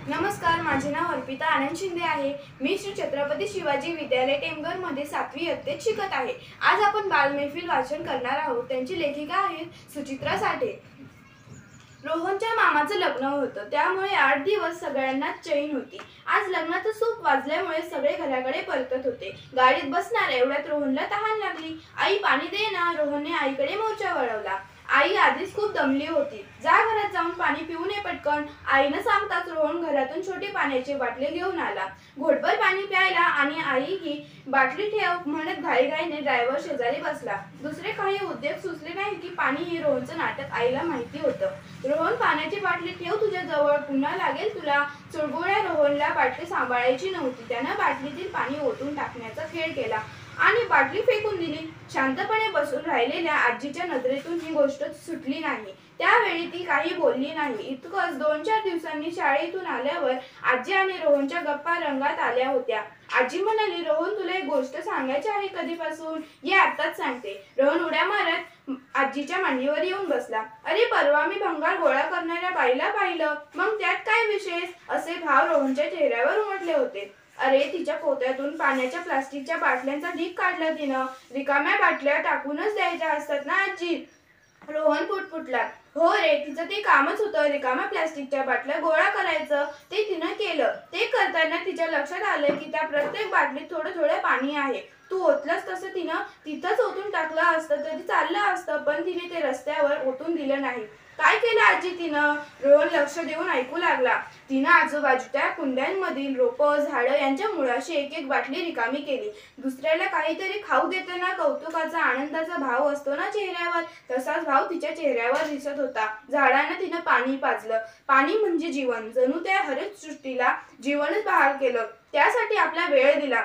नमस्कार, माझे नाव अर्पिता आनंद शिंदे आहे। मी श्री छत्रपती शिवाजी विद्यालय टेमघर मध्ये 7वी इयत्तेत शिकत आहे। आज आपण बाल मैफिल वाचन करणार आहोत। त्यांची लेखिका आहेत सुचित्रा साठे। रोहनच्या मामाचं लग्न होतं, त्यामुळे 8 दिवस सगळ्यांनाच चैन होती। आज लग्नाचं सूप वाजल्यामुळे सगळे घराकडे परतत होते। गाडीत बसणार एवढ्यात रोहनला तहान लागली। आई पाणी दे ना, रोहनने आईकडे मोर्चा वळवला। आई आधीच खूप दमली होती। जा घरात जाऊन पाणी पिऊन ये पटकन, आईनं सांगताच रोहन घरातून छोटी पाण्याची बाटली घेऊन आला। घोटभर पाणी प्यायला आणि आई ही बाटली ठेव म्हणत घाईघाईने ड्रायव्हर शेजारी बसला। दुसरे काही उद्योग सुचले नाही की पाणी हे रोहनचं नाटक आईला माहिती होतं। रोहन, पाण्याची बाटली ठेव तुझ्या जवळ, पुन्हा लागेल तुला। चुळबुळ्या रोहनला बाटली सांभाळायची नव्हती। त्यानं बाटलीतील पाणी ओतून टाकण्याचा खेळ केला आणि बाटली फेकून दिली। शांतपणे बसून राहिलेल्या आजीच्या नजरेतून ही गोष्ट सुटली नाही। त्यावेळी ती काही बोलली नाही। इतकंच 2-4 दिवसांनी शाळेतून आल्यावर आजी आणि रोहनच्या गप्पा रंगात आल्या होत्या। आजी म्हणाली, रोहन, तुला एक गोष्ट सांगायची आहे कधीपासून? ये आत्ताच सांगते। रोहन उड्या मारत आजीच्या मांडीवर येऊन बसला। अरे, परवा मी भंगार गोळा करणाऱ्या बाईला पाहिलं, मग त्यात काय विशेष? असे भाव रोहनच्या चेहऱ्यावर उमटले होते। अरे, तिच्या पोत्यातून पाण्याच्या प्लास्टिकच्या बाटल्यांचा ढीग काढला तिनं। रिकाम्या बाटल्या टाकूनच द्यायच्या असतात ना आजी? रोहन पुटपुटला। हो रे, तिचं ते कामच होतं, रिकाम्या प्लास्टिकच्या बाटल्या गोळा करायचं। ते तिनं केलं। ते करताना तिच्या लक्षात आलं की त्या प्रत्येक बाटलीत थोडं थोडं पाणी आहे। तू ओतलंस तसं तिनं तिथंच ओतून टाकलं असतं तरी चाललं असतं, पण तिने ते रस्त्यावर ओतून दिलं नाही। काय केलं आजी तिनं? रोहन लक्ष देऊन ऐकू लागला। तिनं आजूबाजूच्या कुंड्यांमधील रोपं, झाडं यांच्या मुळाशी एक एक बाटली रिकामी केली। दुसऱ्याला काहीतरी खाऊ देताना कौतुकाचा, आनंदाचा भाव असतो ना चेहऱ्यावर, तसाच भाव तिच्या चेहऱ्यावर दिसत होता। झाडांना तिनं पाणी पाजलं। पाणी म्हणजे जीवन, जणू त्या हरित सृष्टीला जीवनच बहाल केलं। त्यासाठी आपला वेळ दिला।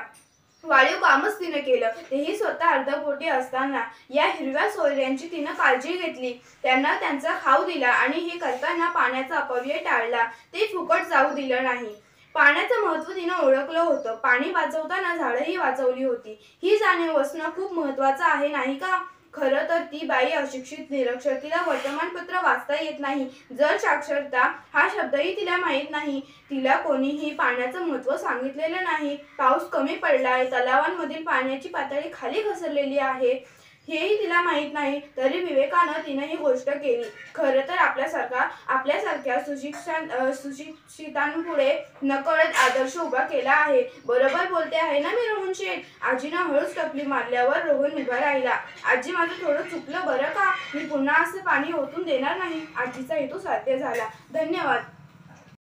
वाढीव कामच तिनं केलं, तेही स्वतः अर्धपोटी असताना। या हिरव्या सोयऱ्यांची तिनं काळजी घेतली, त्यांना त्यांचा खाऊ दिला आणि हे करताना पाण्याचा अपव्यय टाळला। ते फुकट जाऊ दिलं नाही। पाण्याचं महत्त्व तिनं ओळखलं होतं। पाणी वाचवताना झाडंही वाचवली होती। ही जाणीव असणं खूप महत्त्वाचं आहे, नाही का? खरं तर ती बाई अशिक्षित, निरक्षर, तिला वर्तमानपत्र वाचता येत नाही। जल साक्षरता हा शब्दही तिला माहीत नाही। तिला कोणीही पाण्याचं महत्त्व सांगितलेलं नाही। पाऊस कमी पडलाय, तलावांमधील पाण्याची पातळी खाली घसरलेली आहे, हेही तिला माहीत नाही। तरी विवेकानं तिनं ही गोष्ट केली। खरं तर आपल्यासारख्या सुशिक्षितांपुढे नकळत आदर्श उभा केला आहे। बरोबर बोलते आहे ना मी, रोहन शेठ? आजीनं हळूच टपली मारल्यावर रोहन उभा राहिला। आजी, माझं थोडं चुकलं बरं का, मी पुन्हा असं पाणी ओतून देणार नाही। आजीचा हेतू साध्य झाला। धन्यवाद।